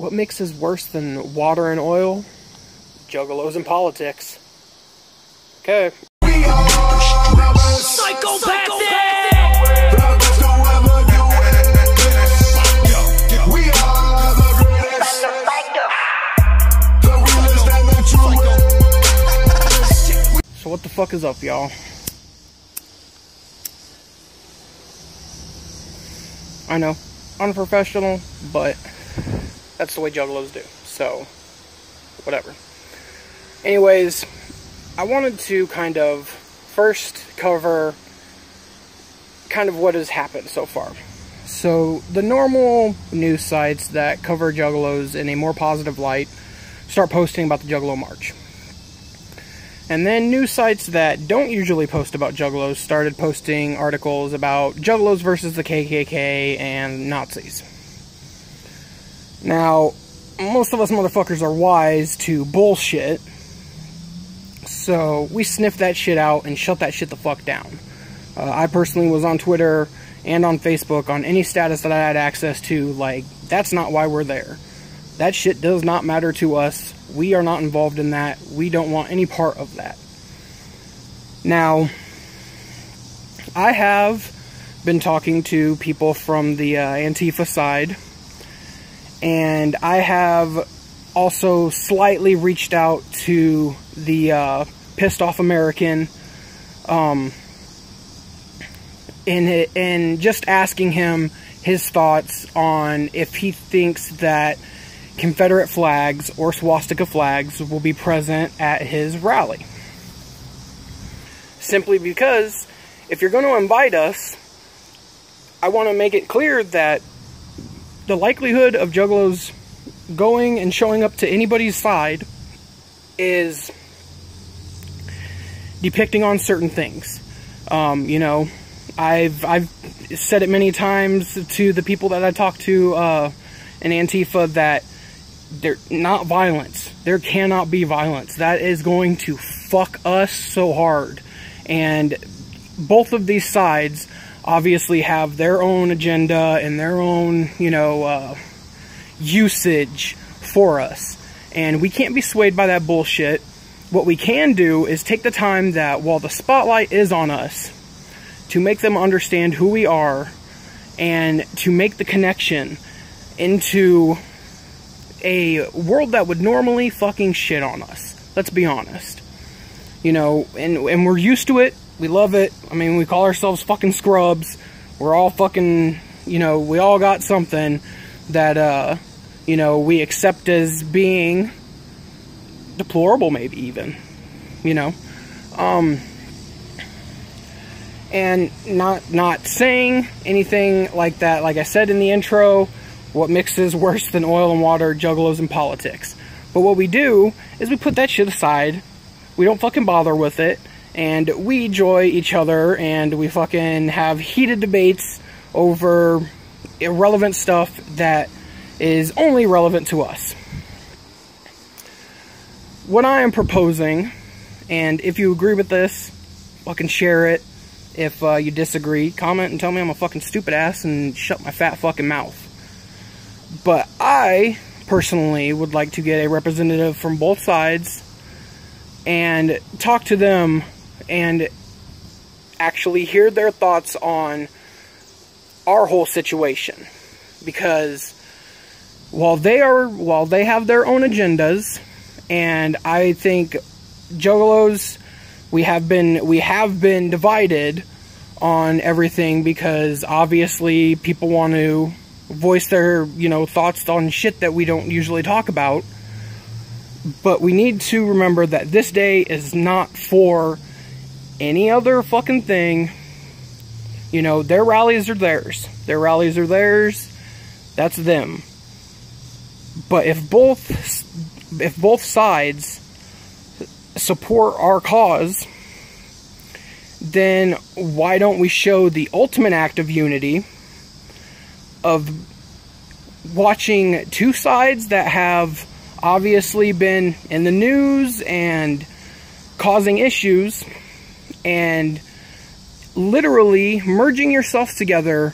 What mixes worse than water and oil? Juggalos and politics. Okay. We are psychopathic! We are the greatest. The realest and the truest. So what the fuck is up, y'all? I know, unprofessional, but that's the way Juggalos do, so whatever. Anyways, I wanted to kind of first cover kind of what has happened so far. So the normal news sites that cover Juggalos in a more positive light start posting about the Juggalo March. And then news sites that don't usually post about Juggalos started posting articles about Juggalos versus the KKK and Nazis. Now, most of us motherfuckers are wise to bullshit, so we sniffed that shit out and shut that shit the fuck down. I personally was on Twitter and on Facebook on any status that I had access to, like, that's not why we're there. That shit does not matter to us. We are not involved in that. We don't want any part of that. Now, I have been talking to people from the Antifa side, and I have also slightly reached out to the Pissed Off American and just asking him his thoughts on if he thinks that Confederate flags or swastika flags will be present at his rally. Simply because if you're going to invite us, I want to make it clear that the likelihood of Juggalos going and showing up to anybody's side is depicting on certain things. You know, I've said it many times to the people that I talk to in Antifa that they're not violence. There cannot be violence. That is going to fuck us so hard. And both of these sides obviously have their own agenda and their own, you know, usage for us. And we can't be swayed by that bullshit. What we can do is take the time that while the spotlight is on us to make them understand who we are and to make the connection into a world that would normally fucking shit on us. Let's be honest. You know, and we're used to it. We love it. I mean, we call ourselves fucking scrubs. We're all fucking, you know, we all got something that, you know, we accept as being deplorable, maybe even, you know. And not saying anything like that. Like I said in the intro, what mixes worse than oil and water? Juggalos and politics. But what we do is we put that shit aside. We don't fucking bother with it. And we enjoy each other. And we fucking have heated debates over irrelevant stuff that is only relevant to us. What I am proposing, and if you agree with this, fucking share it. If you disagree, comment and tell me I'm a fucking stupid ass and shut my fat fucking mouth. But I, personally, would like to get a representative from both sides and talk to them and actually hear their thoughts on our whole situation. Because while they have their own agendas, and I think Juggalos, we have been divided on everything because obviously people want to voice their, you know, thoughts on shit that we don't usually talk about. But we need to remember that this day is not for any other fucking thing. You know, their rallies are theirs. Their rallies are theirs. That's them. But if both sides support our cause, then why don't we show the ultimate act of unity of watching two sides that have obviously been in the news and causing issues and literally merging yourselves together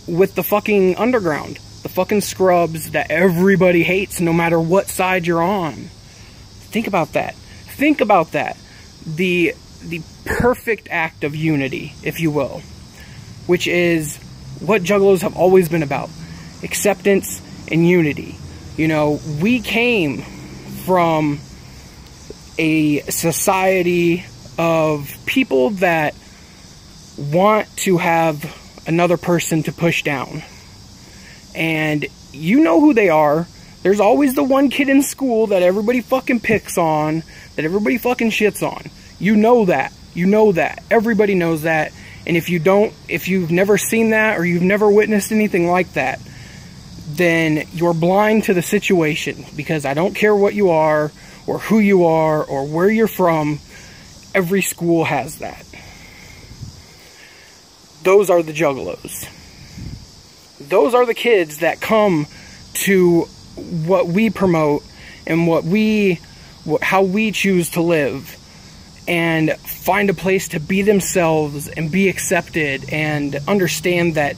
with the fucking underground, the fucking scrubs that everybody hates no matter what side you're on. Think about that. Think about that. The perfect act of unity, if you will, which is what Juggalos have always been about. Acceptance and unity. You know, we came from a society of people that want to have another person to push down. And you know who they are. There's always the one kid in school that everybody fucking picks on, that everybody fucking shits on. You know that. You know that. Everybody knows that. And if you've never seen that or you've never witnessed anything like that, then you're blind to the situation, because I don't care what you are or who you are or where you're from, every school has that. Those are the Juggalos. Those are the kids that come to what we promote and how we choose to live, and find a place to be themselves and be accepted, and understand that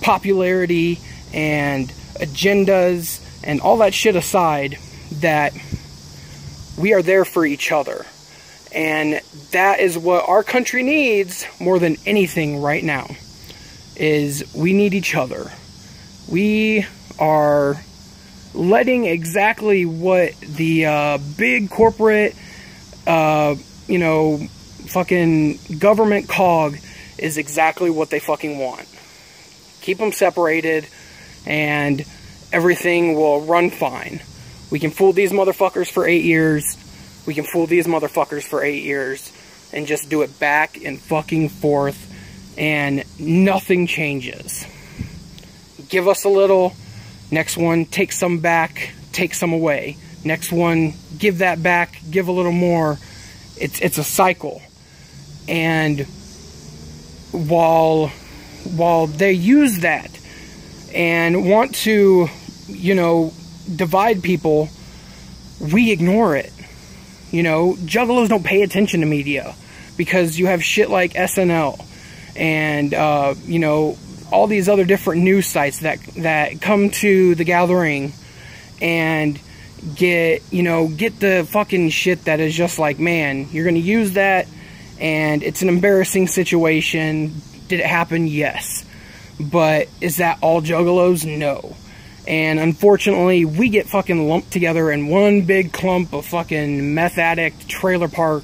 popularity and agendas and all that shit aside, that we are there for each other. And that is what our country needs more than anything right now, is we need each other. We are letting exactly what the big corporate, you know, fucking government cog is exactly what they fucking want. Keep them separated and everything will run fine. We can fool these motherfuckers for 8 years. We can fool these motherfuckers for 8 years and just do it back and fucking forth, and nothing changes. Give us a little, next one, take some back, take some away. Next one, give that back, give a little more. It's a cycle. And while they use that and want to, you know, divide people, we ignore it. You know, Juggalos don't pay attention to media, because you have shit like SNL and, you know, all these other different news sites that come to the gathering and get the fucking shit that is just like, man, you're gonna use that and it's an embarrassing situation. Did it happen? Yes. But is that all Juggalos? No. And unfortunately, we get fucking lumped together in one big clump of fucking meth addict, trailer park,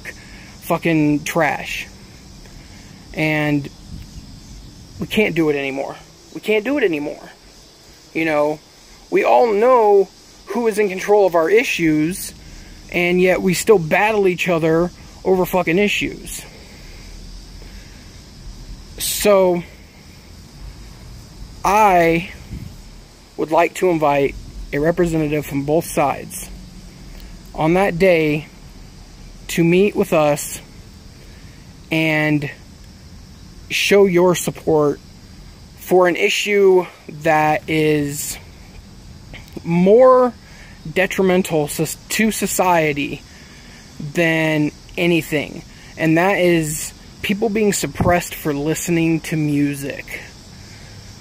fucking trash. And we can't do it anymore. We can't do it anymore. You know, we all know who is in control of our issues, and yet we still battle each other over fucking issues. So, I would like to invite a representative from both sides on that day to meet with us and show your support for an issue that is more detrimental to society than anything, and that is people being suppressed for listening to music.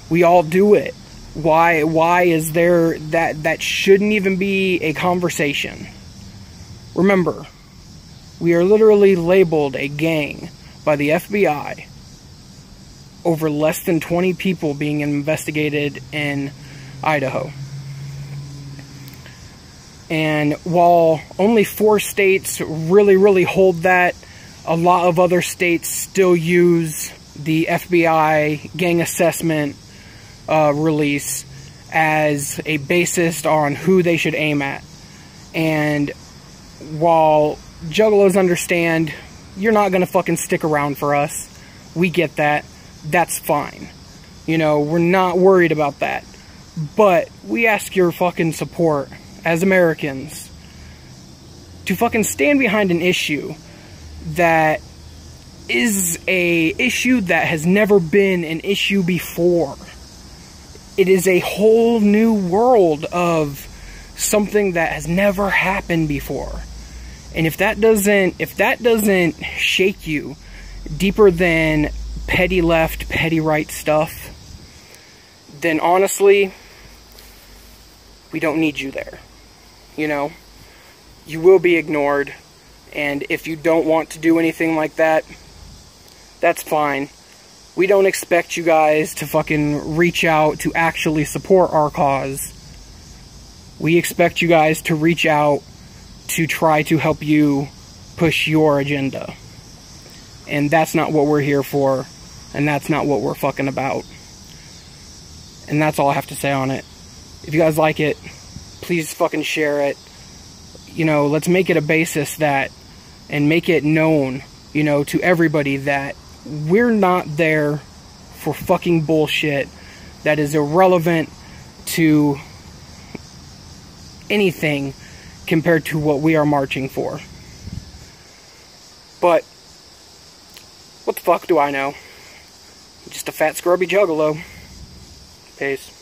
We all do it. Why is there that shouldn't even be a conversation? Remember, we are literally labeled a gang by the FBI over less than 20 people being investigated in Idaho. And while only 4 states really hold that, a lot of other states still use the FBI gang assessment release as a basis on who they should aim at. And while Juggalos understand you're not gonna fucking stick around for us, we get that. That's fine. You know, we're not worried about that. But we ask your fucking support as Americans to fucking stand behind an issue that is a issue that has never been an issue before. It is a whole new world of something that has never happened before. And if that doesn't shake you deeper than petty left, petty right stuff, then honestly, we don't need you there. You know? You will be ignored, and if you don't want to do anything like that, that's fine. We don't expect you guys to fucking reach out to actually support our cause. We expect you guys to reach out to try to help you push your agenda. And that's not what we're here for, and that's not what we're fucking about. And that's all I have to say on it. If you guys like it, please fucking share it. You know, let's make it a basis that, and make it known, you know, to everybody that we're not there for fucking bullshit that is irrelevant to anything compared to what we are marching for. But what the fuck do I know? Just a fat scrubby juggalo. Peace.